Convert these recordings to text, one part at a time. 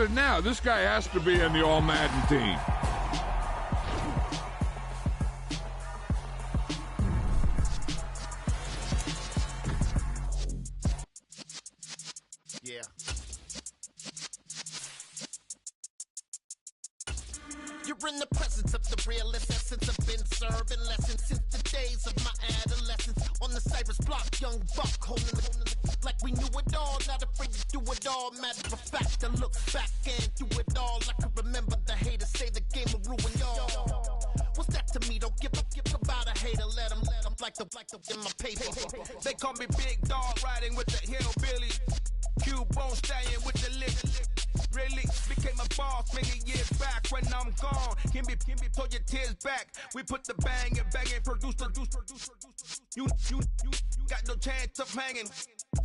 it now. This guy has to be in the All Madden team. Yeah. You're in the presence of the realest essence. I've been serving lessons since the days of my adolescence. On the Cyrus block, young buck holding the like we knew it all, not afraid to do it all. Matter of fact, I look back and do it all. I can remember the haters say the game will ruin y'all. What's that to me? Don't give about a hater. Let them like the in my paper. They call me Big Dog, riding with the hillbilly. Q-Bone stallion with the lip. Really became a boss many years back. When I'm gone, can be pull your tears back. We put the bang and produce. You got no chance of hanging.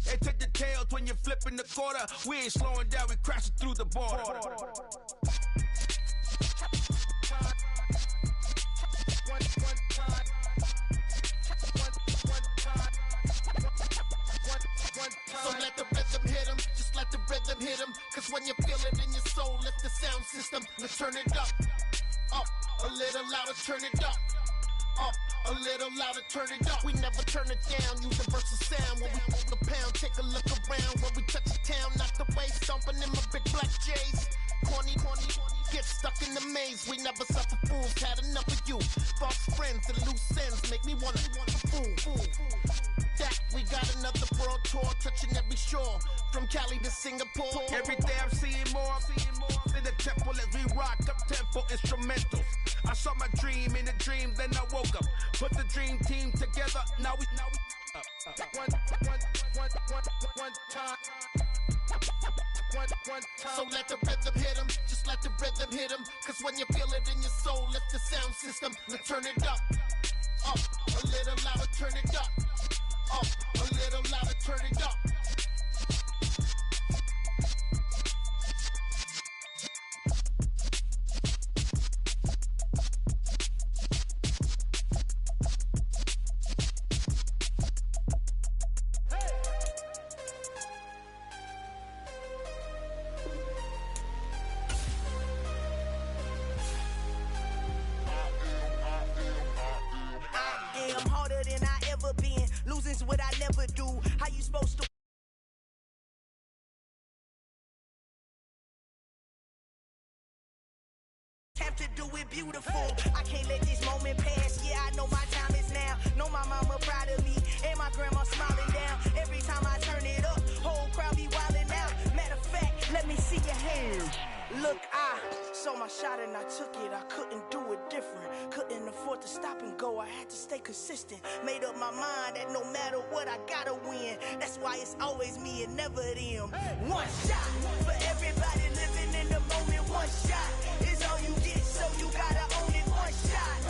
They take the tails when you're flipping the quarter. We ain't slowing down, we crashing through the border. So let the rhythm hit him, just let the rhythm hit him. Cause when you feel it in your soul, lift the sound system. Let's turn it up, a little louder, turn it up. A little louder, turn it up. We never turn it down, universal sound. When we walk the pound, take a look around. When we touch the town, knock the way, stomping in my big black J's. Corny, get stuck in the maze. We never suffer fools, had enough of you. False friends and loose ends make me wanna fool. That we got another world tour, touching every shore, from Cali to Singapore. Every day I'm seeing more in the temple as we rock up tempo instrumentals. I saw my dream in a dream, then I woke up. Put the dream team together, now we one time. So let the rhythm hit him, just let the rhythm hit him. Cause when you feel it in your soul, lift the sound system. Let's turn it up, a little louder, turn it up, a little louder, turn it up. What I never do. How you supposed to have to do it beautiful? I can't let this moment pass. Yeah, I know my time is now. Know my mama proud of me and my grandma smiling down. Every time I turn it up, whole crowd be wilding out. Matter of fact, let me see your hands. Look, I saw my shot and I took it. I couldn't do it different. Couldn't afford to stop and go. I had to stay consistent. Made up my mind that no matter what, I gotta win. That's why it's always me and never them. One shot for everybody living in the moment. One shot is all you get, so you gotta own it. One shot.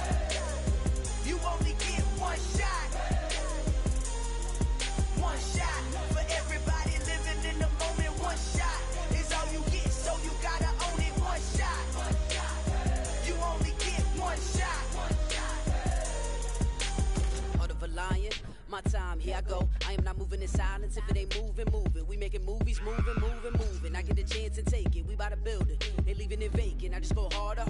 You only get one shot. One shot for everybody living in the moment. One shot is all you get, so you gotta own it. One shot. You only get one shot. Heart of a lion, my time, here I go. I am not moving in silence. If it ain't moving. We making movies, moving. I get a chance to take it. We bout to build it. Ain't leaving it vacant. I just go harder.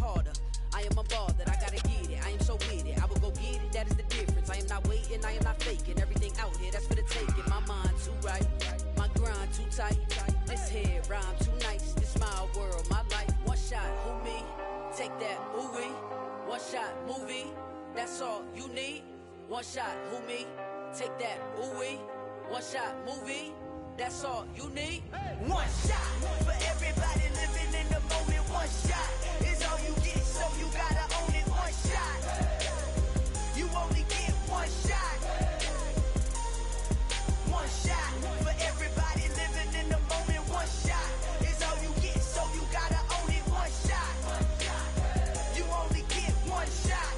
I am a ball that I gotta get it. I am so with it. I will go get it. That is the difference. I am not waiting. I am not faking. Everything out here, that's for the taking. My mind too right. My grind too tight. This head rhyme too nice. This my world, my life. One shot, who me? Take that, ooh wee. One shot, movie. That's all you need. One shot, who me? Take that, ooh wee. One shot, movie. That's all you need. One shot for everybody living in the moment. One shot is all you get, so you gotta own it. One shot. You only get one shot. One shot for everybody living in the moment. One shot is all you get, so you gotta own it. One shot. You only get one shot.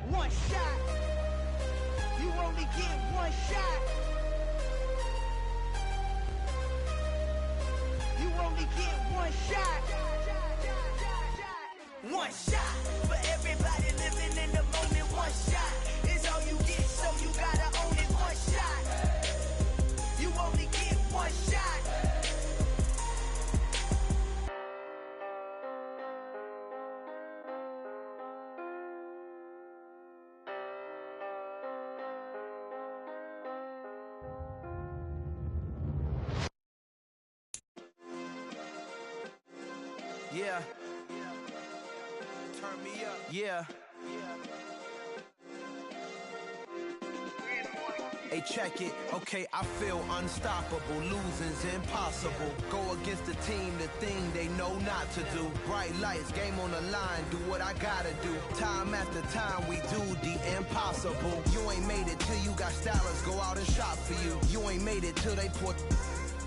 One shot. You only get one shot. You only get one shot. one shot. For everybody living in the moment, one shot is all you get, so you gotta own it. One shot, you only get one shot. Yeah. Turn me up. Yeah. Hey, check it. Okay, I feel unstoppable. Losing's impossible. Go against the team, the thing they know not to do. Bright lights, game on the line. Do what I gotta do. Time after time, we do the impossible. You ain't made it till you got stylists go out and shop for you. You ain't made it till they put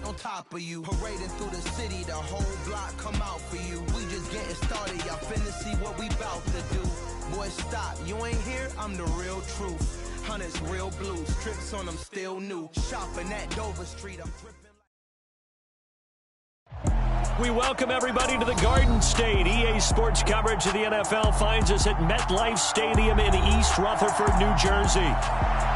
on top of you. Parading through the city, the whole block come out for you. We just getting started, y'all finna see what we bout to do. Boy, stop, you ain't here, I'm the real truth. Hunters, real blues, strips on them still new. Shopping at Dover Street, I'm dripping. We welcome everybody to the Garden State. EA Sports coverage of the NFL finds us at MetLife Stadium in East Rutherford, New Jersey.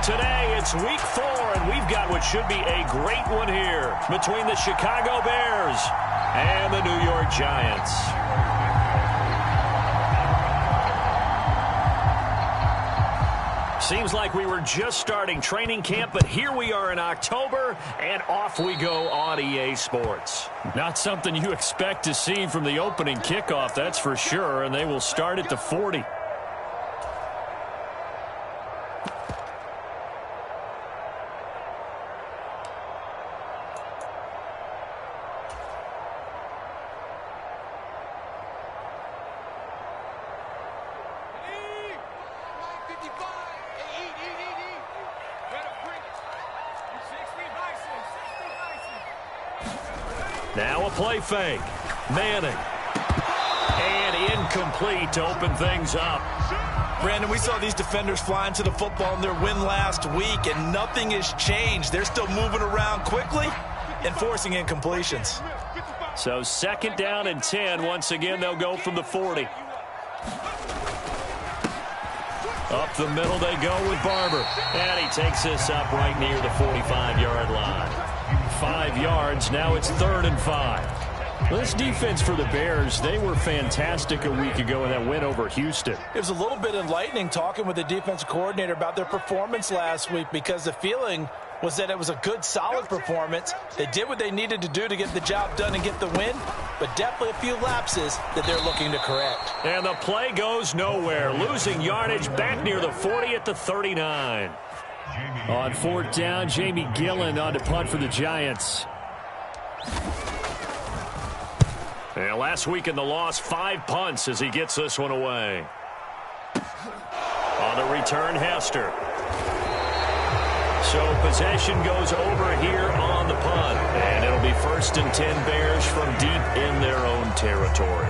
Today, it's week 4, and we've got what should be a great one here between the Chicago Bears and the New York Giants. Seems like we were just starting training camp, but here we are in October, and off we go on EA Sports. Not something you expect to see from the opening kickoff, that's for sure, and they will start at the 40. Now a play fake. Manning. And incomplete to open things up. Brandon, we saw these defenders flying to the football in their win last week, and nothing has changed. They're still moving around quickly and forcing incompletions. So 2nd down and 10. Once again, they'll go from the 40. Up the middle they go with Barber. And he takes this up right near the 45-yard line. 5 yards. Now it's 3rd and 5. This defense for the Bears, they were fantastic a week ago in that win over Houston. It was a little bit enlightening talking with the defensive coordinator about their performance last week, because the feeling was that it was a good, solid performance. They did what they needed to do to get the job done and get the win, but definitely a few lapses that they're looking to correct. And the play goes nowhere. Losing yardage back near the 40 at the 39. On 4th down, Jamie Gillen on to punt for the Giants. And last week in the loss, 5 punts as he gets this one away. On the return, Hester. So possession goes over here on the punt. And it'll be 1st and 10 Bears from deep in their own territory.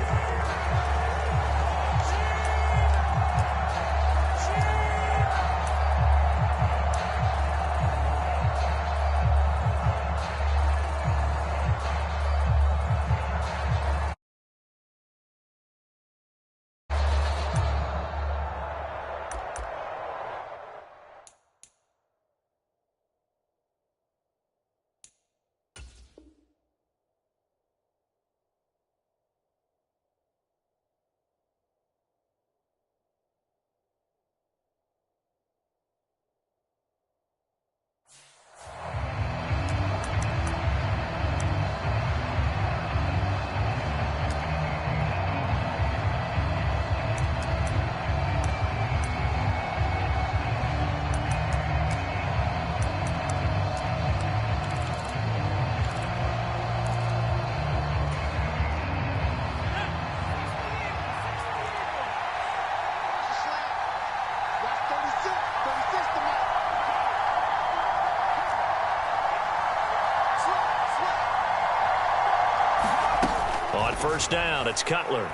On 1st down, it's Cutler.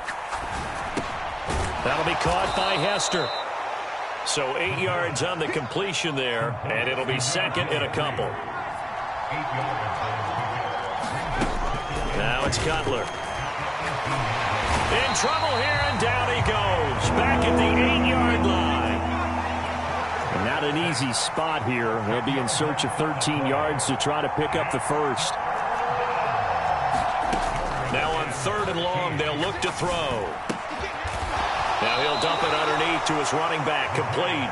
That'll be caught by Hester. So 8 yards on the completion there, and it'll be 2nd and a couple. Now it's Cutler. In trouble here, and down he goes. Back at the 8-yard line. And not an easy spot here. They'll be in search of 13 yards to try to pick up the first. Now on 3rd and long, they'll look to throw. Now he'll dump it underneath to his running back, complete.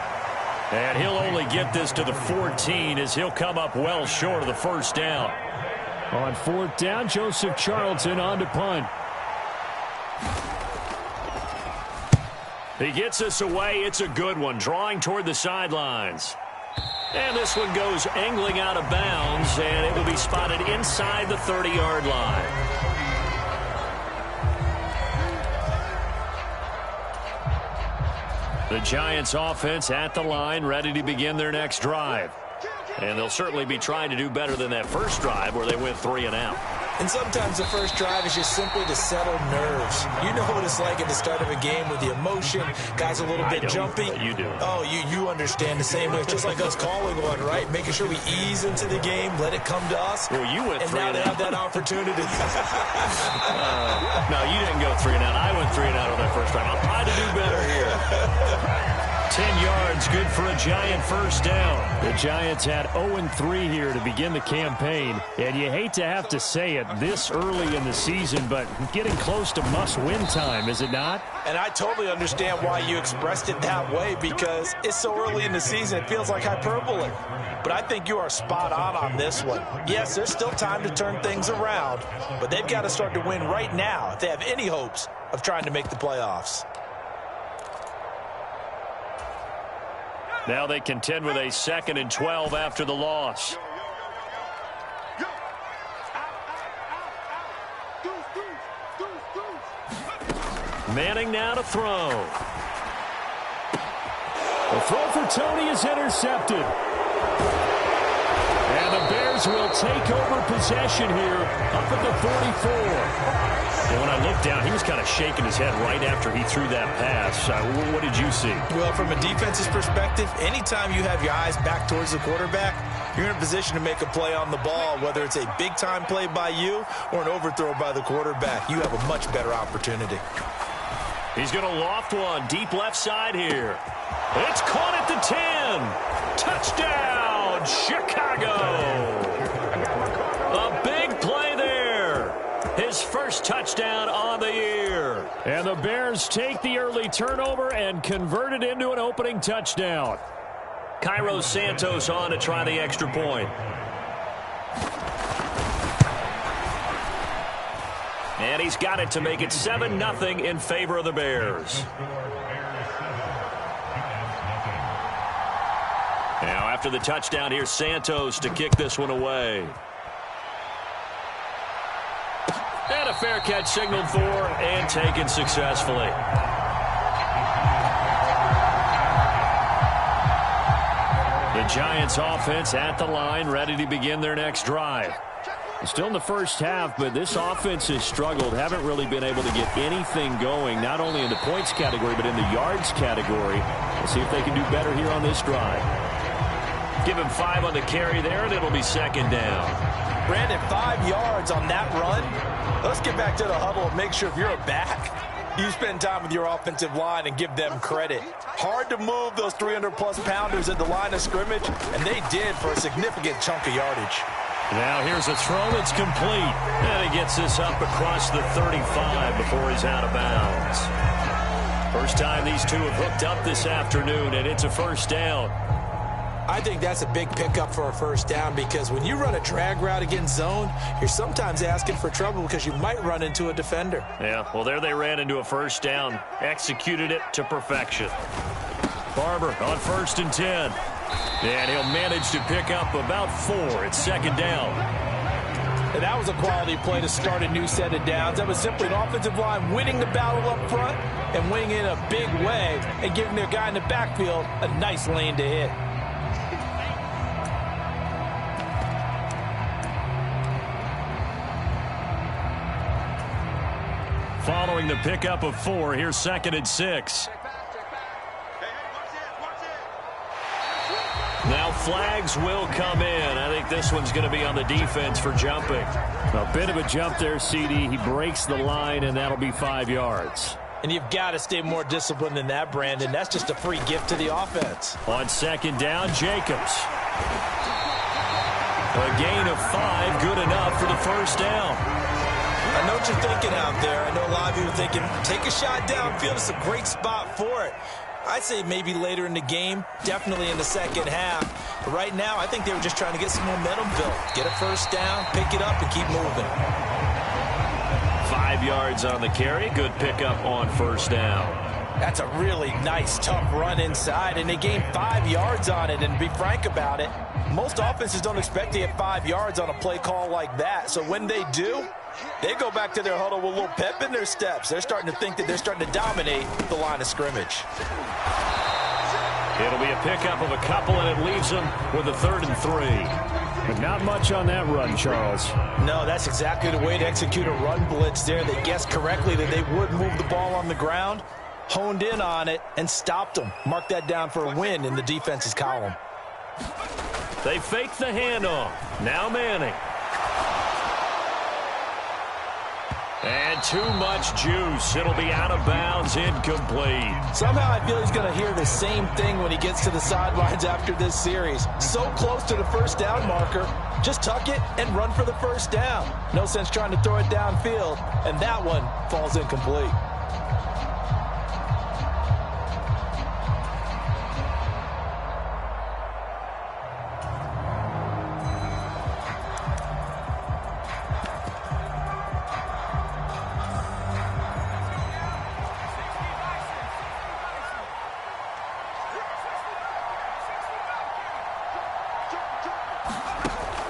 And he'll only get this to the 14 as he'll come up well short of the first down. On 4th down, Joseph Charlton on to punt. He gets us away. It's a good one, drawing toward the sidelines. And this one goes angling out of bounds, and it will be spotted inside the 30-yard line. The Giants offense at the line, ready to begin their next drive. And they'll certainly be trying to do better than that first drive where they went 3 and out. And sometimes the first drive is just simply to settle nerves. You know what it's like at the start of a game with the emotion. Guys a little bit jumpy. You do. Oh, you understand the same way. It's just like us calling one, right? Making sure we ease into the game, let it come to us. Well, you went 3 and out. And now they have that opportunity. No, you didn't go 3 and out. I went 3 and out on that first drive. I'll try to do better here. 10 yards, good for a Giant first down. The Giants had 0-3 here to begin the campaign. And you hate to have to say it this early in the season, but getting close to must-win time, is it not? And I totally understand why you expressed it that way, because it's so early in the season, it feels like hyperbole. But I think you are spot on this one. Yes, there's still time to turn things around, but they've got to start to win right now if they have any hopes of trying to make the playoffs. Now they contend with a 2nd and 12 after the loss. Manning now to throw. The throw for Tony is intercepted. And the Bears will take over possession here up at the 44. And when I looked down, he was kind of shaking his head right after he threw that pass. What did you see? Well, from a defense's perspective, anytime you have your eyes back towards the quarterback, you're in a position to make a play on the ball, whether it's a big-time play by you or an overthrow by the quarterback. You have a much better opportunity. He's going to loft one deep left side here. It's caught at the 10. Touchdown, Chicago. A big play there. His first touchdown on the year. And the Bears take the early turnover and convert it into an opening touchdown. Cairo Santos on to try the extra point. And he's got it to make it 7-0 in favor of the Bears. Now after the touchdown, here's Santos to kick this one away. And a fair catch signaled for and taken successfully. The Giants offense at the line, ready to begin their next drive. Still in the first half, but this offense has struggled. Haven't really been able to get anything going, not only in the points category, but in the yards category. We'll see if they can do better here on this drive. Give him 5 on the carry there, and it'll be 2nd down. Brandon, 5 yards on that run. Let's get back to the huddle and make sure if you're a back, you spend time with your offensive line and give them credit. Hard to move those 300-plus pounders at the line of scrimmage, and they did for a significant chunk of yardage. Now here's a throw that's complete. And he gets this up across the 35 before he's out of bounds. First time these two have hooked up this afternoon, and it's a first down. I think that's a big pickup for a first down, because when you run a drag route against zone, you're sometimes asking for trouble because you might run into a defender. Yeah, well, there they ran into a first down. Executed it to perfection. Barber on 1st and 10. And he'll manage to pick up about 4. It's 2nd down. And that was a quality play to start a new set of downs. That was simply an offensive line winning the battle up front and winning in a big way and giving their guy in the backfield a nice lane to hit. Following the pickup of 4, here's 2nd and 6. Now flags will come in. I think this one's going to be on the defense for jumping. A bit of a jump there, CD. He breaks the line, and that'll be 5 yards. And you've got to stay more disciplined than that, Brandon. That's just a free gift to the offense. On second down, Jacobs. A gain of 5, good enough for the first down. I know what you're thinking out there. I know a lot of you are thinking, take a shot downfield. It's a great spot for it. I'd say maybe later in the game, definitely in the second half. But right now, I think they were just trying to get some momentum built. Get a first down, pick it up, and keep moving. 5 yards on the carry. Good pickup on first down. That's a really nice, tough run inside, and they gained 5 yards on it. And to be frank about it, most offenses don't expect to get 5 yards on a play call like that. So when they do, they go back to their huddle with a little pep in their steps. They're starting to think that they're starting to dominate the line of scrimmage. It'll be a pickup of a couple, and it leaves them with a 3rd and 3. But not much on that run, Charles. No, that's exactly the way to execute a run blitz there. They guessed correctly that they would move the ball on the ground, honed in on it, and stopped them. Mark that down for a win in the defense's column. They fake the handoff. Now Manning. And too much juice. It'll be out of bounds, incomplete. Somehow I feel he's going to hear the same thing when he gets to the sidelines after this series. So close to the first down marker. Just tuck it and run for the first down. No sense trying to throw it downfield. And that one falls incomplete.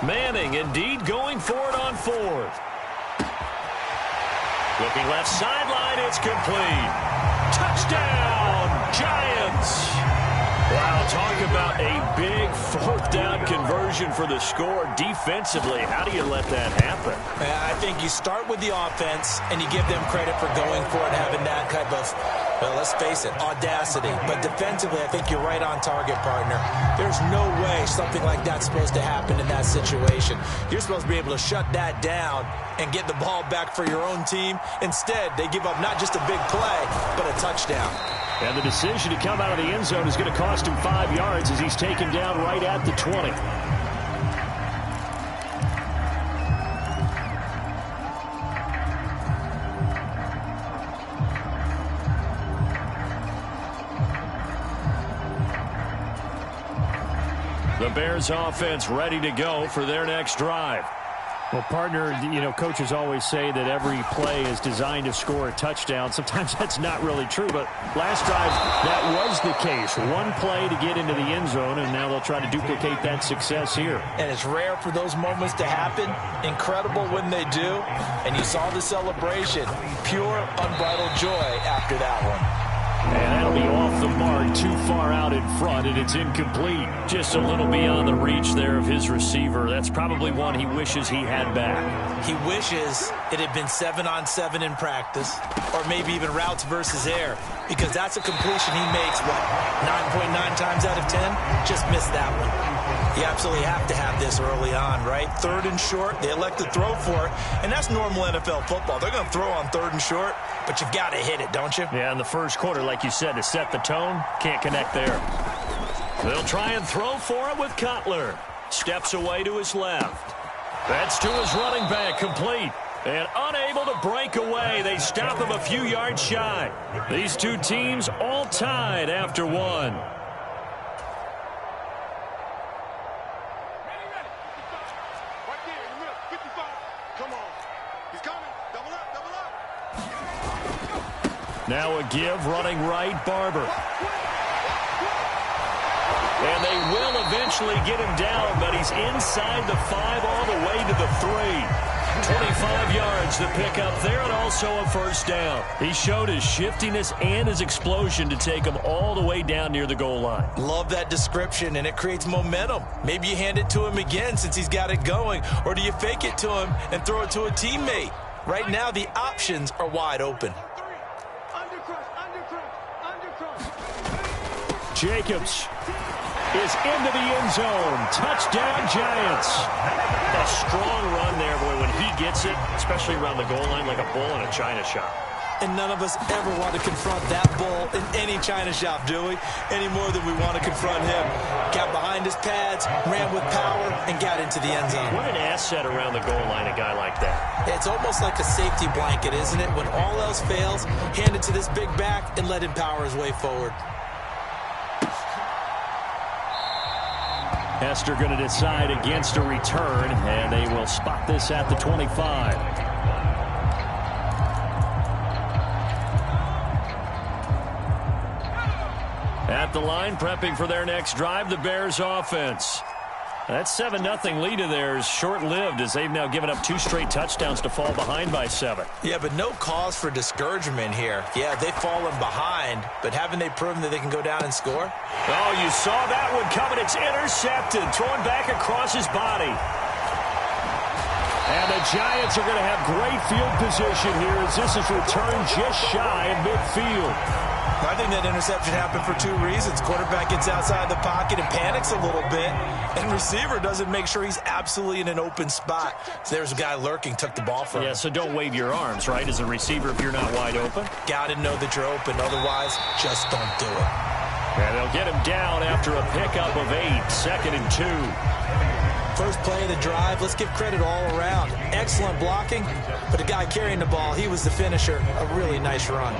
Manning indeed going for it on 4th. Looking left sideline, it's complete. Touchdown, Giants. Wow, talk about a big 4th down conversion for the score. Defensively, how do you let that happen? I think you start with the offense and you give them credit for going for it, having that type of, well, let's face it, audacity. But defensively, I think you're right on target, partner. There's no way something like that's supposed to happen in that situation. You're supposed to be able to shut that down and get the ball back for your own team. Instead, they give up not just a big play, but a touchdown. And the decision to come out of the end zone is going to cost him 5 yards as he's taken down right at the 20. The Bears offense ready to go for their next drive. Well, partner, you know, coaches always say that every play is designed to score a touchdown. Sometimes that's not really true, but last drive, that was the case. One play to get into the end zone, and now they'll try to duplicate that success here. And it's rare for those moments to happen. Incredible when they do. And you saw the celebration. Pure, unbridled joy after that one. And that'll be off the mark, too far out in front, and it's incomplete. Just a little beyond the reach there of his receiver. That's probably one he wishes he had back. He wishes it had been 7-on-7 in practice, or maybe even routes versus air, because that's a completion he makes, what, 9.9 times out of 10? Just missed that one. You absolutely have to have this early on, right? 3rd and short, they elect to throw for it, and that's normal NFL football. They're going to throw on 3rd and short, but you've got to hit it, don't you? Yeah, in the first quarter, like you said, to set the tone, can't connect there. They'll try and throw for it with Cutler. Steps away to his left. That's to his running back, complete. And unable to break away, they stop him a few yards shy. These two teams all tied after one. Now a give, running right, Barber. And they will eventually get him down, but he's inside the 5 all the way to the 3. 25 yards to pick up there, and also a first down. He showed his shiftiness and his explosion to take him all the way down near the goal line. Love that description, and it creates momentum. Maybe you hand it to him again since he's got it going, or do you fake it to him and throw it to a teammate? Right now, the options are wide open. Jacobs. is into the end zone. Touchdown, Giants. A strong run there, boy, when he gets it, especially around the goal line, like a bull in a china shop. And none of us ever want to confront that bull in any china shop, do we? Any more than we want to confront him. Got behind his pads, ran with power, and got into the end zone. What an asset around the goal line, a guy like that. It's almost like a safety blanket, isn't it? When all else fails, hand it to this big back and let him power his way forward. Hester going to decide against a return, and they will spot this at the 25. At the line, prepping for their next drive, the Bears offense. That 7-0 lead of theirs short-lived as they've now given up 2 straight touchdowns to fall behind by 7. Yeah, but no cause for discouragement here. Yeah, they've fallen behind, but haven't they proven that they can go down and score? Oh, you saw that one coming. It's intercepted, thrown back across his body. And the Giants are going to have great field position here as this is returned just shy of midfield. I think that interception happened for 2 reasons. Quarterback gets outside the pocket and panics a little bit, and receiver doesn't make sure he's absolutely in an open spot. So there's a guy lurking, took the ball from him. Yeah, so don't wave your arms, right, as a receiver if you're not wide open. Got to know that you're open. Otherwise, just don't do it. And they'll get him down after a pickup of 8, 2nd and 2. First play of the drive, let's give credit all around. Excellent blocking, but the guy carrying the ball, he was the finisher. A really nice run.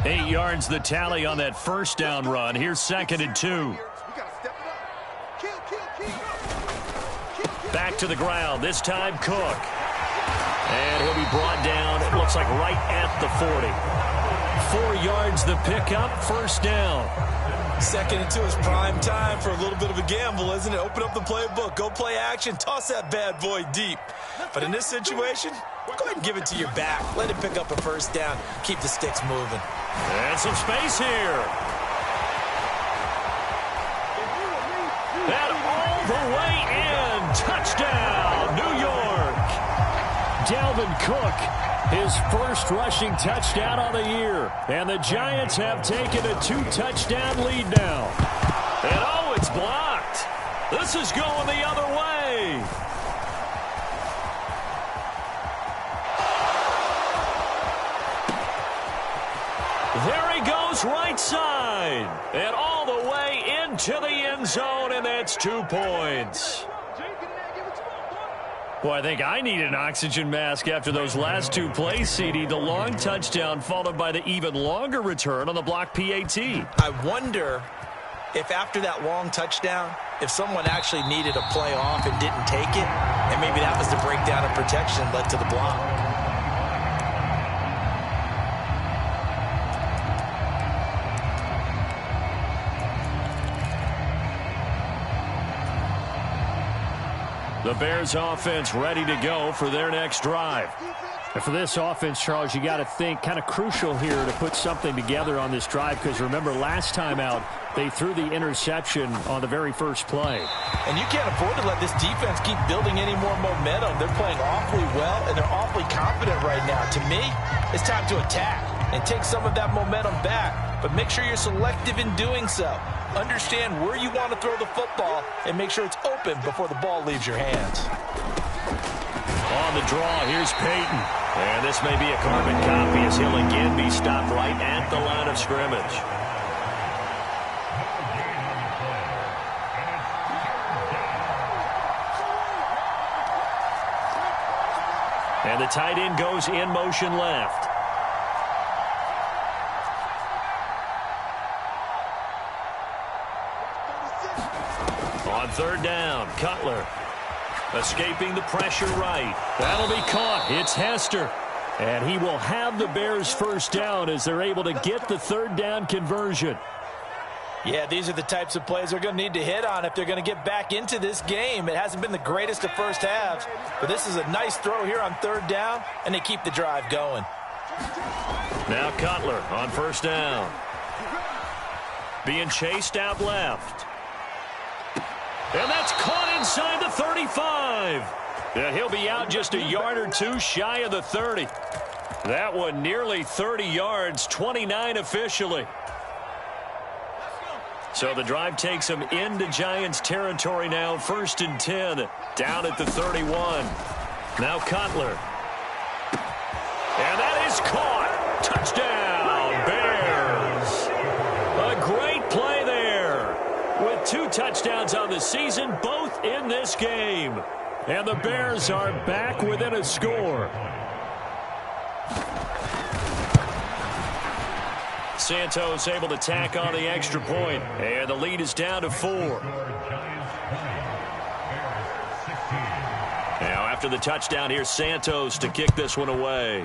Eight yards the tally on that first down run. Here's 2nd and 2. Back to the ground, this time Cook. And he'll be brought down, it looks like right at the 40. 4 yards the pickup, first down. 2nd and 2 is prime time for a little bit of a gamble, isn't it? Open up the playbook, go play action, toss that bad boy deep. But in this situation, go ahead and give it to your back. Let him pick up a first down, keep the sticks moving. And some space here. And all the way in. Touchdown, New York. Dalvin Cook, his first rushing touchdown on the year. And the Giants have taken a 2-touchdown lead now. And oh, it's blocked. This is going the other way. There he goes right side. And all the way into the end zone, and that's 2 points. Boy, I think I need an oxygen mask after those last 2 plays, CD. The long touchdown followed by the even longer return on the block PAT. I wonder if after that long touchdown, if someone actually needed a play off and didn't take it, and maybe that was the breakdown of protection that led to the block. The Bears offense ready to go for their next drive. And for this offense, Charles, you got to think kind of crucial here to put something together on this drive, because remember last time out they threw the interception on the very first play. And you can't afford to let this defense keep building any more momentum. They're playing awfully well, and they're awfully confident right now. To me, it's time to attack and take some of that momentum back, but make sure you're selective in doing so. Understand where you want to throw the football and make sure it's open before the ball leaves your hands. On the draw, here's Peyton. And this may be a carbon copy as he'll again be stopped right at the line of scrimmage. And the tight end goes in motion left. On 3rd down, Cutler escaping the pressure right. That'll be caught. It's Hester. And he will have the Bears first down as they're able to get the 3rd down conversion. Yeah, these are the types of plays they're going to need to hit on if they're going to get back into this game. It hasn't been the greatest of first halves, but this is a nice throw here on 3rd down, and they keep the drive going. Now Cutler on 1st down. Being chased out left. And that's caught inside the 35. And he'll be out just a yard or two shy of the 30. That one nearly 30 yards, 29 officially. So the drive takes him into Giants territory now, 1st and 10, down at the 31. Now Cutler. And that is caught. Touchdown, Bears. A great play there. With 2 touchdowns on the season, both in this game. And the Bears are back within a score. Santos able to tack on the extra point, and the lead is down to 4. Now after the touchdown, here's Santos to kick this one away.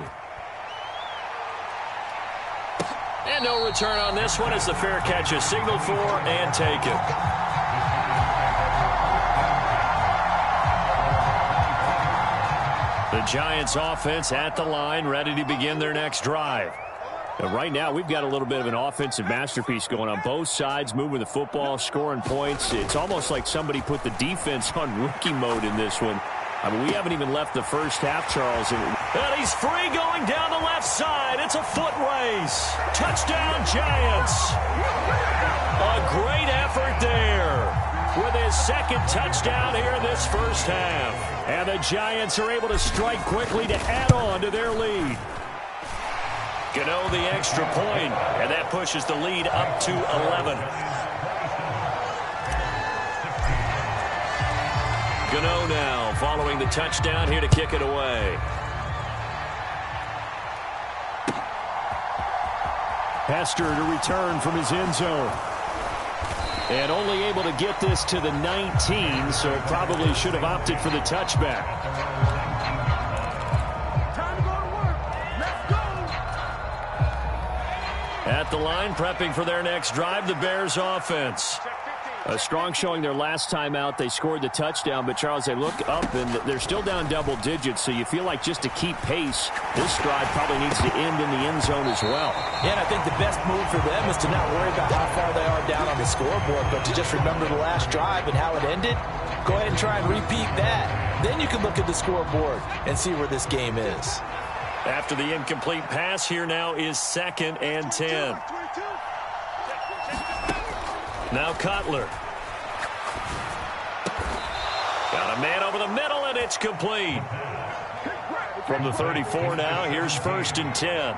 And no return on this one as the fair catch is signaled for and taken. The Giants offense at the line, ready to begin their next drive. And right now, we've got a little bit of an offensive masterpiece going on both sides, moving the football, scoring points. It's almost like somebody put the defense on rookie mode in this one. I mean, we haven't even left the first half, Charles. And he's free going down the left side. It's a foot race. Touchdown, Giants. A great effort there with his second touchdown here in this first half. And the Giants are able to strike quickly to add on to their lead. Gano the extra point, and that pushes the lead up to 11. Gano now following the touchdown here to kick it away. Hester to return from his end zone. And only able to get this to the 19, so probably should have opted for the touchback. At the line, prepping for their next drive, the Bears offense. A strong showing their last time out. They scored the touchdown, but, Charles, they look up, and they're still down double digits, so you feel like just to keep pace, this drive probably needs to end in the end zone as well. Yeah, and I think the best move for them is to not worry about how far they are down on the scoreboard, but to just remember the last drive and how it ended. Go ahead and try and repeat that. Then you can look at the scoreboard and see where this game is. After the incomplete pass, here now is 2nd and 10. Now Cutler. Got a man over the middle, and it's complete. From the 34 now, here's 1st and 10.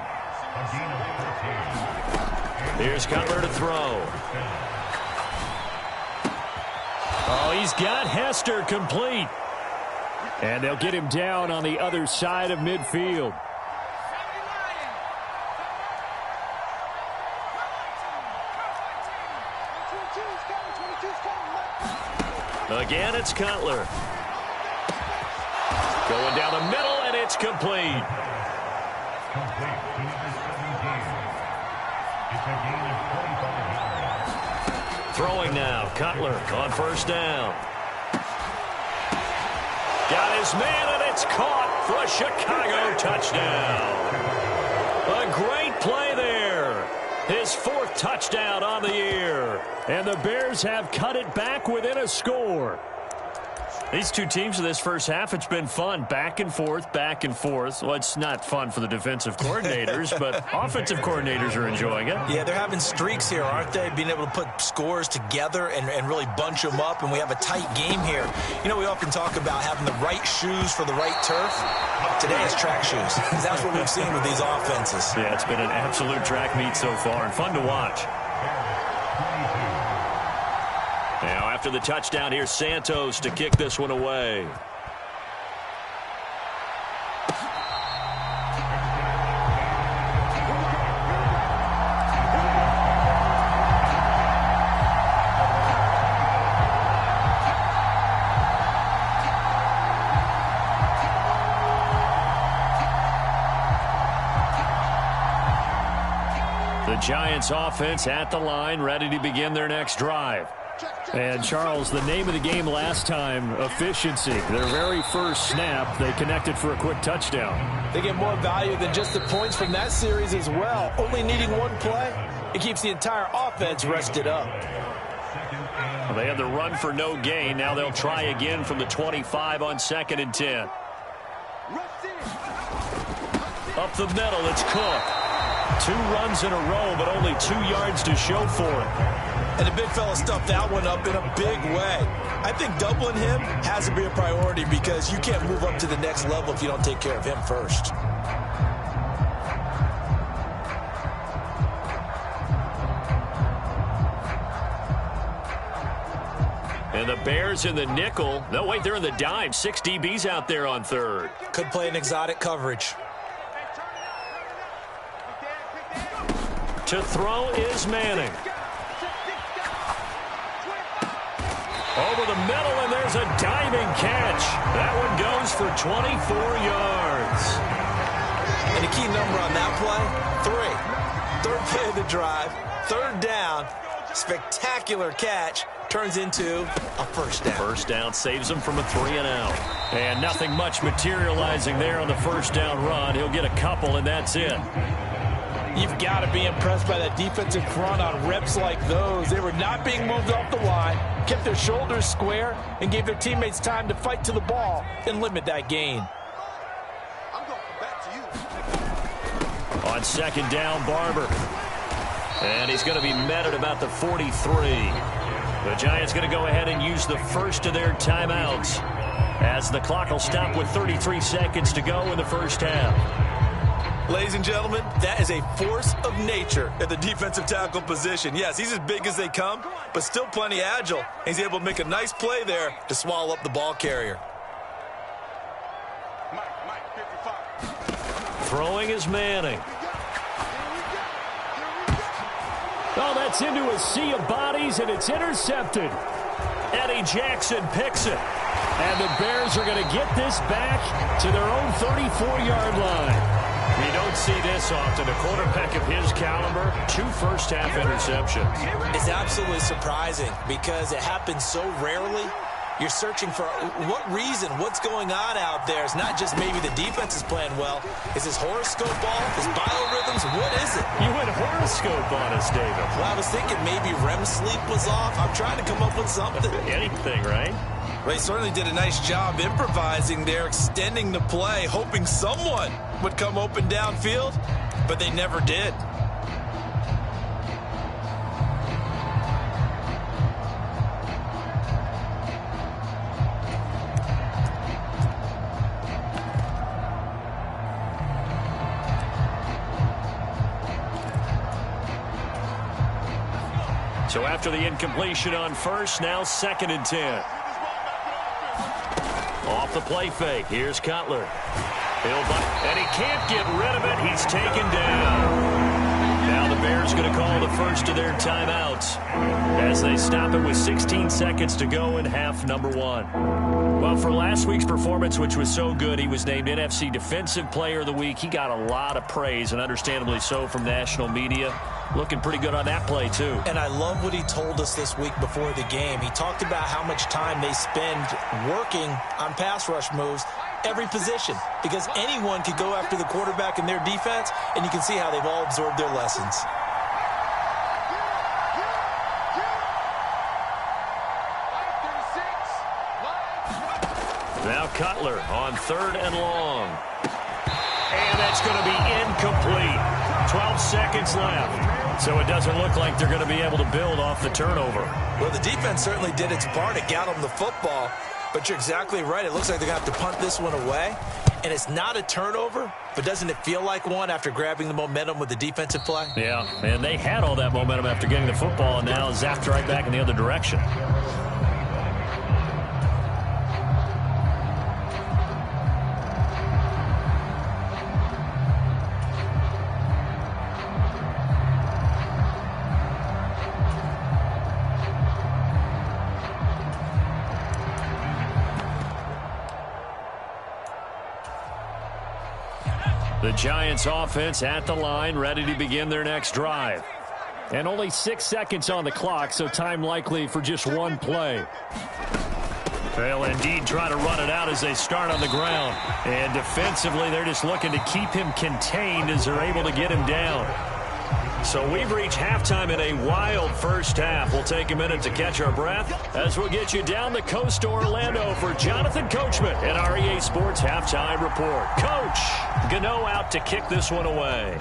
Here's Cutler to throw. Oh, he's got Hester complete. And they'll get him down on the other side of midfield. Again, it's Cutler. Going down the middle, and it's complete. Throwing now, Cutler on 1st down. Got his man, and it's caught for a Chicago touchdown. A great play there. His 4th touchdown on the year. And the Bears have cut it back within a score. These two teams in this first half, it's been fun. Back and forth, back and forth. Well, it's not fun for the defensive coordinators, but offensive coordinators are enjoying it. Yeah, they're having streaks here, aren't they? Being able to put scores together and really bunch them up, and we have a tight game here. You know, we often talk about having the right shoes for the right turf. Today it's track shoes. That's what we've seen with these offenses. Yeah, it's been an absolute track meet so far, and fun to watch. Now, after the touchdown, here's Santos to kick this one away. The Giants offense at the line, ready to begin their next drive. And, Charles, the name of the game last time, efficiency. Their very first snap, they connected for a quick touchdown. They get more value than just the points from that series as well. Only needing one play, it keeps the entire offense rested up. Well, they had the run for no gain. Now they'll try again from the 25 on 2nd and 10. Up the middle, it's Cook. 2 runs in a row, but only 2 yards to show for it. And the big fella stuffed that one up in a big way. I think doubling him has to be a priority because you can't move up to the next level if you don't take care of him first. And the Bears in the nickel. No, wait, they're in the dime. 6 DBs out there on 3rd. Could play an exotic coverage. To throw is Manning. Over the middle, and there's a diving catch. That one goes for 24 yards. And the key number on that play, 3. 3rd play of the drive, 3rd down, spectacular catch, turns into a first down. First down saves him from a 3-and-out. And nothing much materializing there on the first down run. He'll get a couple, and that's it. You've got to be impressed by that defensive front on reps like those. They were not being moved off the line, kept their shoulders square, and gave their teammates time to fight to the ball and limit that gain. I'm going back to you. On 2nd down, Barber. And he's going to be met at about the 43. The Giants going to go ahead and use the first of their timeouts as the clock will stop with 33 seconds to go in the first half. Ladies and gentlemen, that is a force of nature at the defensive tackle position. Yes, he's as big as they come, but still plenty agile. He's able to make a nice play there to swallow up the ball carrier. Throwing is Manning. Oh, that's into a sea of bodies, and it's intercepted. Eddie Jackson picks it. And the Bears are going to get this back to their own 34-yard line. You don't see this often. A quarterback of his caliber, 2 first-half interceptions. It's absolutely surprising because it happens so rarely. You're searching for what reason, what's going on out there. It's not just maybe the defense is playing well. Is his horoscope off? His biorhythms? What is it? You went horoscope on us, David. Well, I was thinking maybe REM sleep was off. I'm trying to come up with something. Anything, right? Well, he certainly did a nice job improvising there, extending the play, hoping someone would come open downfield, but they never did. So after the incompletion on first, now 2nd and 10. Off the play fake. Here's Cutler. And he can't get rid of it. He's taken down. Now the Bears going to call the first of their timeouts as they stop it with 16 seconds to go in half number 1. Well, for last week's performance, which was so good, he was named NFC Defensive Player of the Week. He got a lot of praise, and understandably so, from national media. Looking pretty good on that play, too. And I love what he told us this week before the game. He talked about how much time they spend working on pass rush moves, every position, because anyone could go after the quarterback in their defense, and you can see how they've all absorbed their lessons. Now Cutler on 3rd and long. And that's going to be incomplete. 12 seconds left. So it doesn't look like they're going to be able to build off the turnover. Well, the defense certainly did its part. It got them the football. But you're exactly right. It looks like they're going to have to punt this one away. And it's not a turnover, but doesn't it feel like one after grabbing the momentum with the defensive play? Yeah, and they had all that momentum after getting the football, and now zapped right back in the other direction. The Giants offense at the line, ready to begin their next drive. And only 6 seconds on the clock, so time likely for just one play. They'll indeed try to run it out as they start on the ground. And defensively, they're just looking to keep him contained as they're able to get him down. So we've reached halftime in a wild first half. We'll take a minute to catch our breath as we'll get you down the coast to Orlando for Jonathan Coachman in our EA Sports Halftime Report. Coach, Gano out to kick this one away.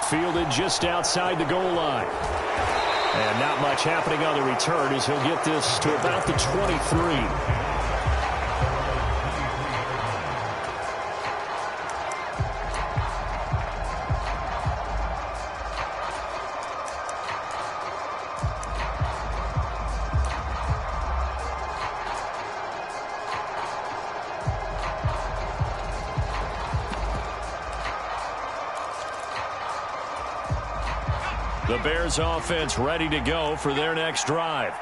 Fielded just outside the goal line. And not much happening on the return as he'll get this to about the 23. The Bears offense ready to go for their next drive.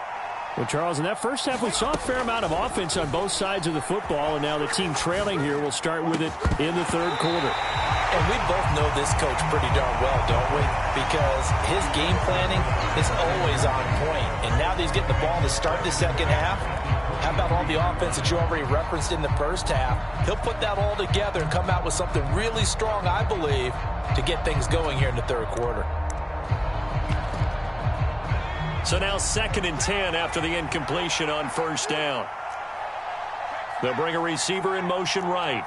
Well, Charles, in that first half, we saw a fair amount of offense on both sides of the football, and now the team trailing here will start with it in the third quarter. And we both know this coach pretty darn well, don't we? Because his game planning is always on point. And now that he's getting the ball to start the second half, how about all the offense that you already referenced in the first half? He'll put that all together and come out with something really strong, I believe, to get things going here in the third quarter. So now 2nd and 10 after the incompletion on first down. They'll bring a receiver in motion right.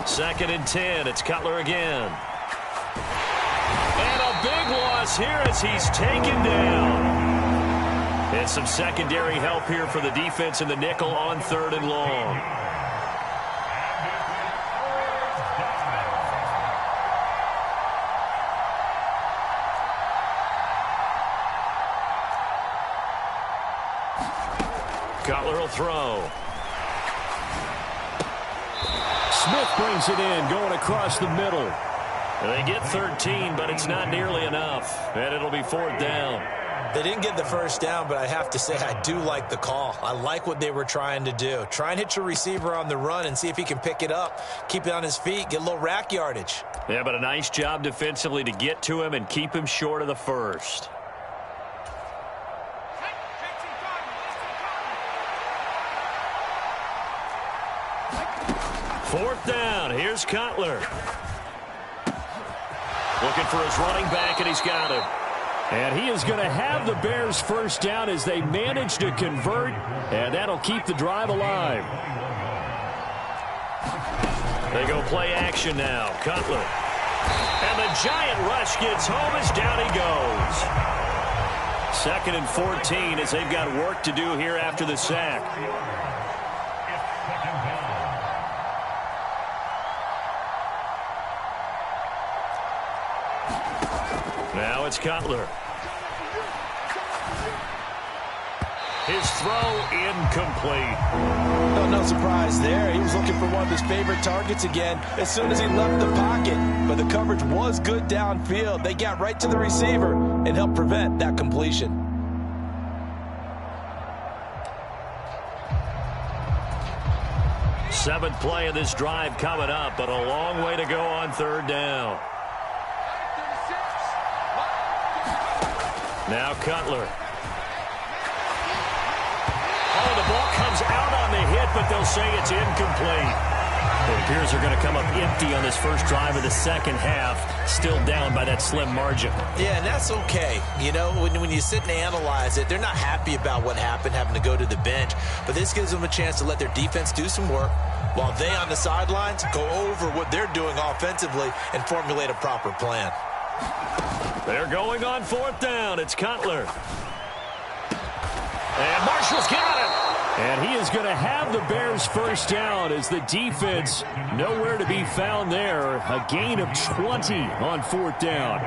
Second and 10. It's Cutler again. And a big loss here as he's taken down. And some secondary help here for the defense in the nickel on 3rd and long. Cutler will throw. Smith brings it in, going across the middle. They get 13, but it's not nearly enough. And it'll be 4th down. They didn't get the first down, but I have to say I do like the call. I like what they were trying to do. Try and hit your receiver on the run and see if he can pick it up, keep it on his feet, get a little rack yardage. Yeah, but a nice job defensively to get to him and keep him short of the first. Fourth down. Here's Cutler. Looking for his running back, and he's got him. And he is going to have the Bears first down as they manage to convert, and that'll keep the drive alive. They go play action now. Cutler. And the giant rush gets home as down he goes. 2nd and 14 as they've got work to do here after the sack. Now it's Cutler. His throw incomplete. No surprise there. He was looking for one of his favorite targets again as soon as he left the pocket. But the coverage was good downfield. They got right to the receiver and helped prevent that completion. Seventh play of this drive coming up, but a long way to go on 3rd down. Now Cutler. Oh, the ball comes out on the hit, but they'll say it's incomplete. It appears they're going to come up empty on this first drive of the second half, still down by that slim margin. Yeah, and that's okay. You know, when you sit and analyze it, they're not happy about what happened, having to go to the bench. But this gives them a chance to let their defense do some work while they on the sidelines go over what they're doing offensively and formulate a proper plan. They're going on 4th down. It's Cutler. And Marshall's got it. And he is going to have the Bears first down as the defense nowhere to be found there. A gain of 20 on 4th down.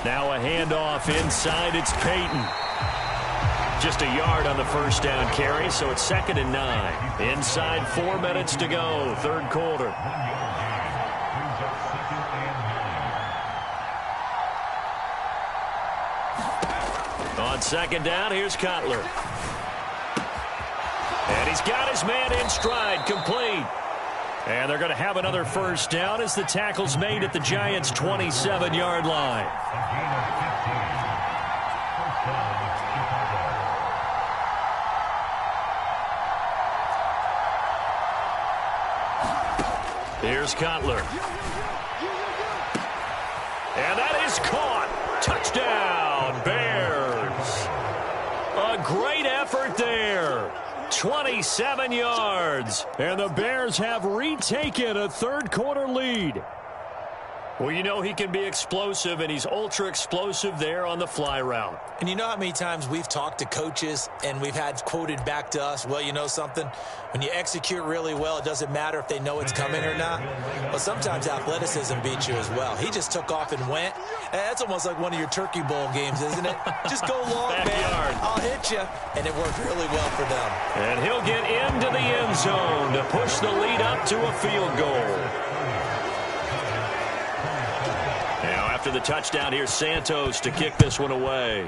Now a handoff inside. It's Payton. Just a yard on the first down carry, so it's 2nd and 9. Inside 4 minutes to go, 3rd quarter. On 2nd down, here's Cutler. And he's got his man in stride, complete. And they're going to have another first down as the tackle's made at the Giants' 27-yard line. Here's Cutler. And that is caught. Touchdown, Bears. A great effort there. 27 yards. And the Bears have retaken a third-quarter lead. Well, you know he can be explosive, and he's ultra-explosive there on the fly route. And you know how many times we've talked to coaches and we've had quoted back to us, well, you know something? When you execute really well, it doesn't matter if they know it's coming or not. Well, sometimes athleticism beats you as well. He just took off and went. That's almost like one of your Turkey Bowl games, isn't it? Just go long, man. I'll hit you. And it worked really well for them. And he'll get into the end zone to push the lead up to a field goal. Now, after the touchdown, here's Santos to kick this one away.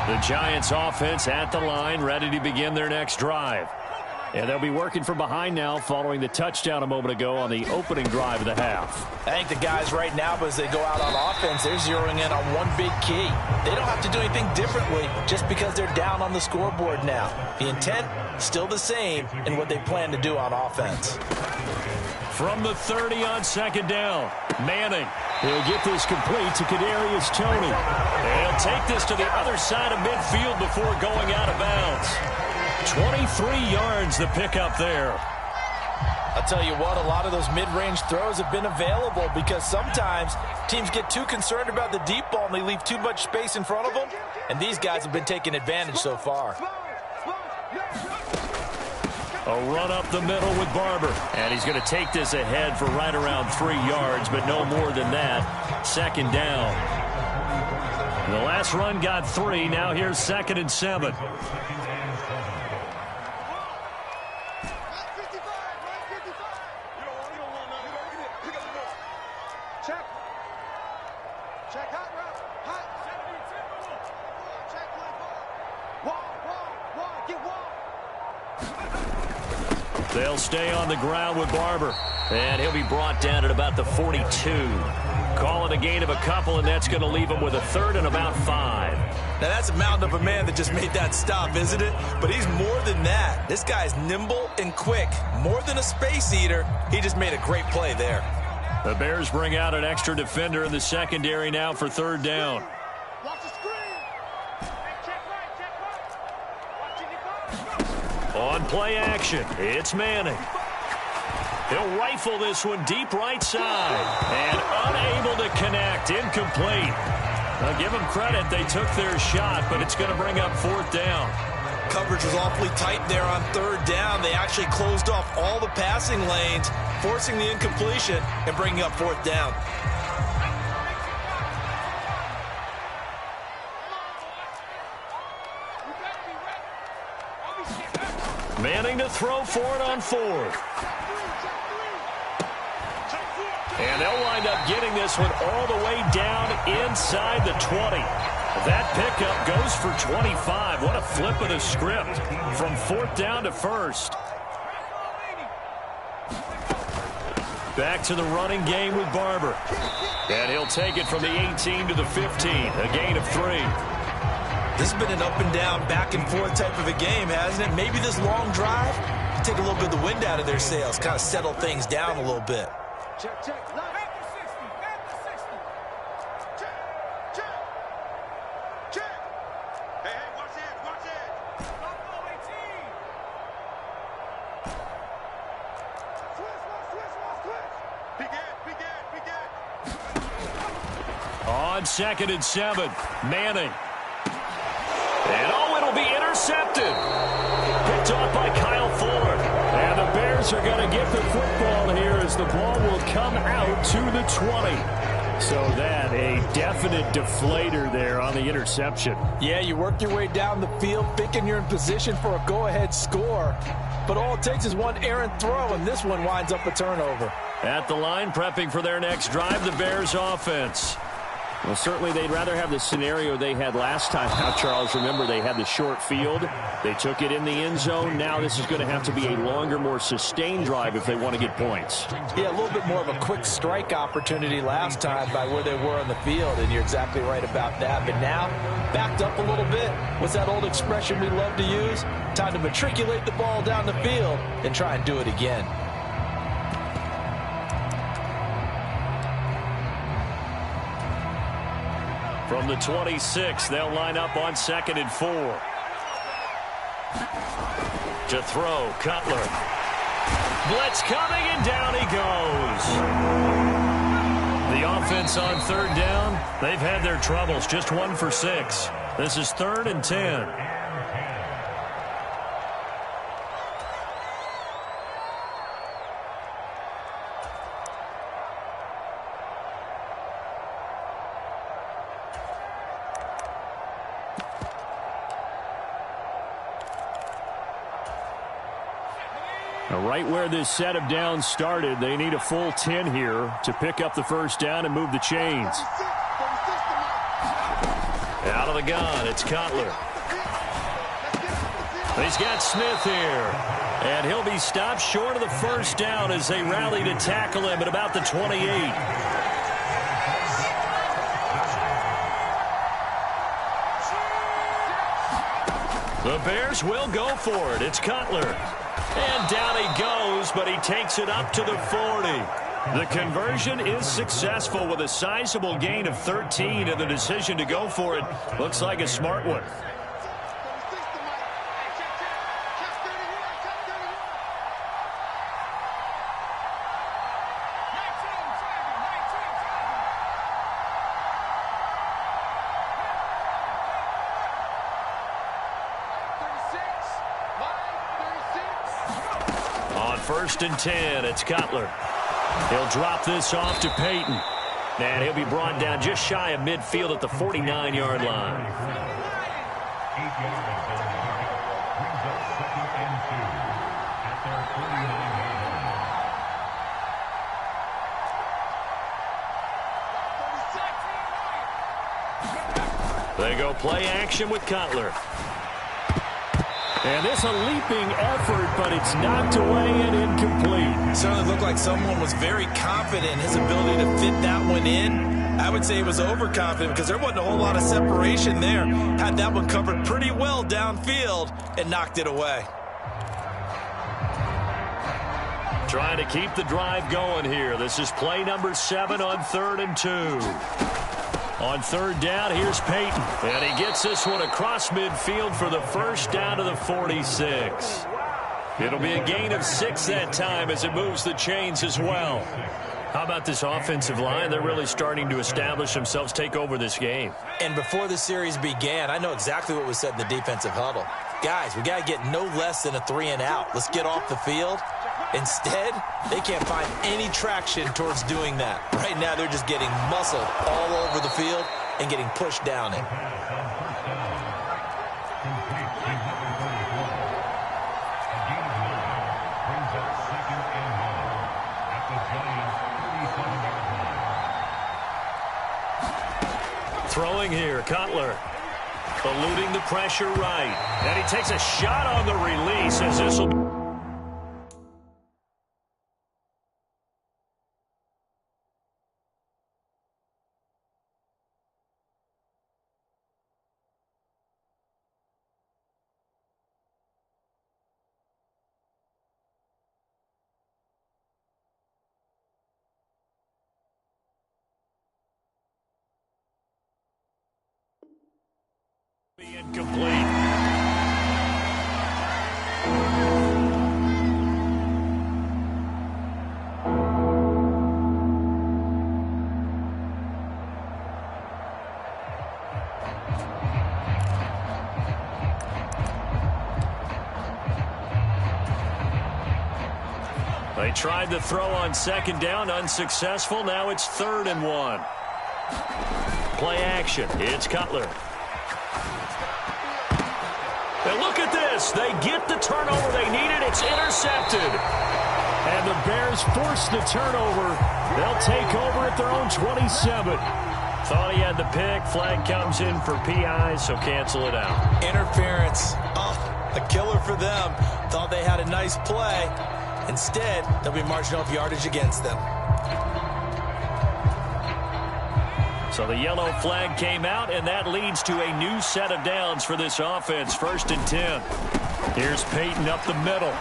The Giants offense at the line, ready to begin their next drive. And they'll be working from behind now following the touchdown a moment ago on the opening drive of the half. I think the guys right now, as they go out on offense, they're zeroing in on one big key. They don't have to do anything differently just because they're down on the scoreboard now. The intent, still the same in what they plan to do on offense. From the 30 on second down, Manning. He'll get this complete to Kadarius Toney. And he'll take this to the other side of midfield before going out of bounds. 23 yards the pickup there. I'll tell you what, a lot of those mid-range throws have been available because sometimes teams get too concerned about the deep ball and they leave too much space in front of them. And these guys have been taking advantage so far. A run up the middle with Barber. And he's going to take this ahead for right around 3 yards, but no more than that. Second down. The last run got 3. Now here's 2nd and 7. They'll stay on the ground with Barber. And he'll be brought down at about the 42. Call it a gain of a couple, and that's going to leave him with a third and about 5. Now, that's a mountain of a man that just made that stop, isn't it? But he's more than that. This guy's nimble and quick. More than a space eater. He just made a great play there. The Bears bring out an extra defender in the secondary now for third down. On play action, it's Manning. He'll rifle this one deep right side. And unable to connect, incomplete. Now give them credit, they took their shot, but it's going to bring up 4th down. Coverage was awfully tight there on 3rd down. They actually closed off all the passing lanes, forcing the incompletion and bringing up 4th down. Manning to throw for it on 4th. And they'll wind up getting this one all the way down inside the 20. That pickup goes for 25. What a flip of the script from 4th down to 1st. Back to the running game with Barber. And he'll take it from the 18 to the 15. A gain of 3. This has been an up and down, back and forth type of a game, hasn't it? Maybe this long drive can take a little bit of the wind out of their sails, kind of settle things down a little bit. Check, check. Back to 60. Back to 60. Check, check, check. Hey, hey, watch it, watch it. Logo 18. Switch. Begin. On 2nd and 7, Manning. And oh, it'll be intercepted. Picked off by Kyle Fuller. And the Bears are going to get the football here as the ball will come out to the 20. So that a definite deflator there on the interception. Yeah, you work your way down the field thinking you're in position for a go-ahead score. But all it takes is one errant throw, and this one winds up a turnover. At the line, prepping for their next drive, the Bears offense. Well, certainly they'd rather have the scenario they had last time. Now, Charles, remember they had the short field. They took it in the end zone. Now this is going to have to be a longer, more sustained drive if they want to get points. Yeah, a little bit more of a quick strike opportunity last time by where they were on the field, and you're exactly right about that. But now, backed up a little bit. What's that old expression we love to use? Time to matriculate the ball down the field and try and do it again. From the 26, they'll line up on 2nd and 4. To throw, Cutler. Blitz coming, and down he goes. The offense on 3rd down, they've had their troubles, just 1 for 6. This is 3rd and 10. Right where this set of downs started, they need a full 10 here to pick up the first down and move the chains. Out of the gun, it's Cutler. He's got Smith here. And he'll be stopped short of the first down as they rally to tackle him at about the 28. The Bears will go for it. It's Cutler. And down he goes, but he takes it up to the 40. The conversion is successful with a sizable gain of 13, and the decision to go for it looks like a smart one. On 1st and 10, it's Cutler. He'll drop this off to Payton. And he'll be brought down just shy of midfield at the 49-yard line. They go play action with Cutler. And this a leaping effort, but it's knocked away and incomplete. Certainly looked like someone was very confident in his ability to fit that one in. I would say he was overconfident because there wasn't a whole lot of separation there. Had that one covered pretty well downfield and knocked it away. Trying to keep the drive going here. This is play number 7 on 3rd and 2. On 3rd down, here's Payton. And he gets this one across midfield for the first down to the 46. It'll be a gain of 6 that time as it moves the chains as well. How about this offensive line? They're really starting to establish themselves, take over this game. And before the series began, I know exactly what was said in the defensive huddle. Guys, we got to get no less than a 3-and-out. Let's get off the field. Instead, they can't find any traction towards doing that. Right now, they're just getting muscled all over the field and getting pushed down it. Throwing here, Cutler. Eluding the pressure right. And he takes a shot on the release as this will... incomplete. They tried the throw on 2nd down, unsuccessful. Now it's 3rd and 1. Play action. It's Cutler. And look at this. They get the turnover they needed. It's intercepted. And the Bears force the turnover. They'll take over at their own 27. Thought he had the pick. Flag comes in for PI, so cancel it out. Interference. Oh, a killer for them. Thought they had a nice play. Instead, they'll be marching off yardage against them. So the yellow flag came out, and that leads to a new set of downs for this offense. 1st and 10. Here's Peyton up the middle.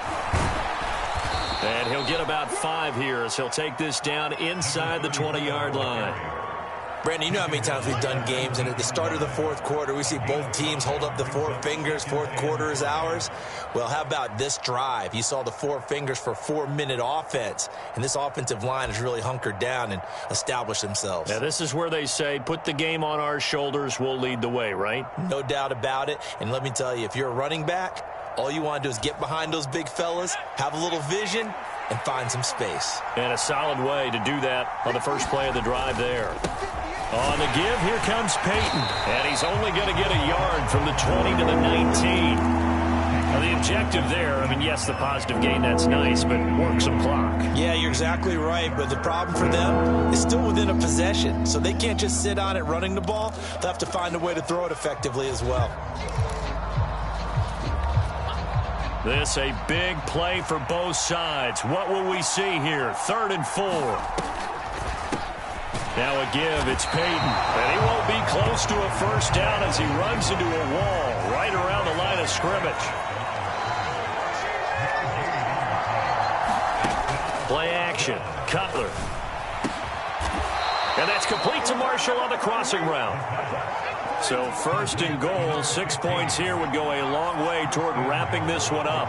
And he'll get about 5 here as he'll take this down inside the 20-yard line. Brandon, you know how many times we've done games, and at the start of the fourth quarter, we see both teams hold up the 4 fingers. Fourth quarter is ours. Well, how about this drive? You saw the 4 fingers for 4-minute offense, and this offensive line has really hunkered down and established themselves. Yeah, this is where they say, put the game on our shoulders, we'll lead the way, right? No doubt about it. And let me tell you, if you're a running back, all you want to do is get behind those big fellas, have a little vision, and find some space. And a solid way to do that on the first play of the drive there. On the give, here comes Peyton. And he's only going to get a yard from the 20 to the 19. Now, the objective there, I mean, yes, the positive gain, that's nice, but work some clock. Yeah, you're exactly right, but the problem for them is still within a possession, so they can't just sit on it running the ball. They'll have to find a way to throw it effectively as well. This a big play for both sides. What will we see here? 3rd and 4. Now a give, it's Peyton. And he won't be close to a first down as he runs into a wall right around the line of scrimmage. Play action, Cutler. And that's complete to Marshall on the crossing route. So 1st and goal, 6 points here would go a long way toward wrapping this one up.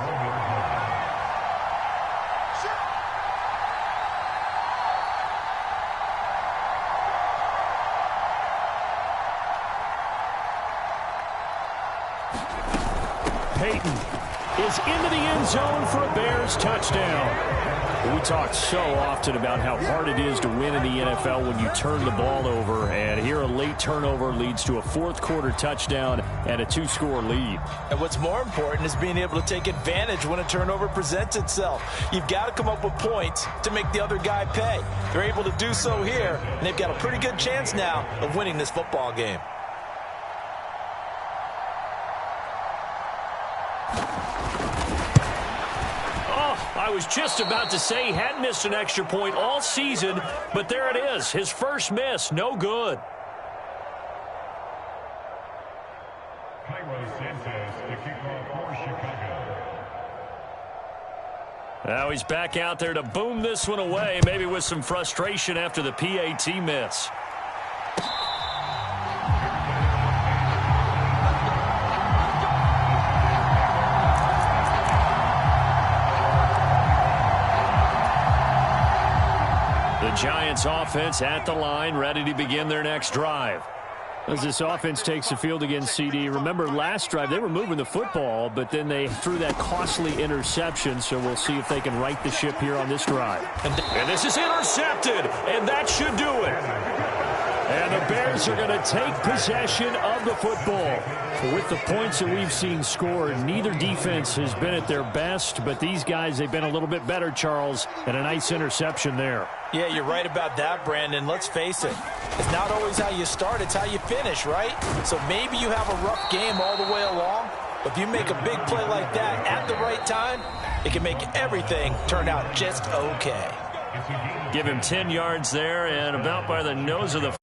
Peyton is into the end zone for a Bears touchdown. We talked so often about how hard it is to win in the NFL when you turn the ball over, and here a late turnover leads to a 4th quarter touchdown and a 2-score lead. And what's more important is being able to take advantage when a turnover presents itself. You've got to come up with points to make the other guy pay. They're able to do so here, and they've got a pretty good chance now of winning this football game. I was just about to say he hadn't missed an extra point all season, but there it is. His first miss, no good. Now he's back out there to boom this one away, maybe with some frustration after the PAT miss. The Giants offense at the line, ready to begin their next drive. As this offense takes the field against CD, remember last drive they were moving the football, but then they threw that costly interception, so we'll see if they can right the ship here on this drive. And this is intercepted, and that should do it. And the Bears are going to take possession of the football. With the points that we've seen scored, neither defense has been at their best, but these guys, they've been a little bit better, Charles, and a nice interception there. Yeah, you're right about that, Brandon. Let's face it. It's not always how you start, it's how you finish, right? So maybe you have a rough game all the way along, but if you make a big play like that at the right time, it can make everything turn out just okay. Give him 10 yards there, and about by the nose of the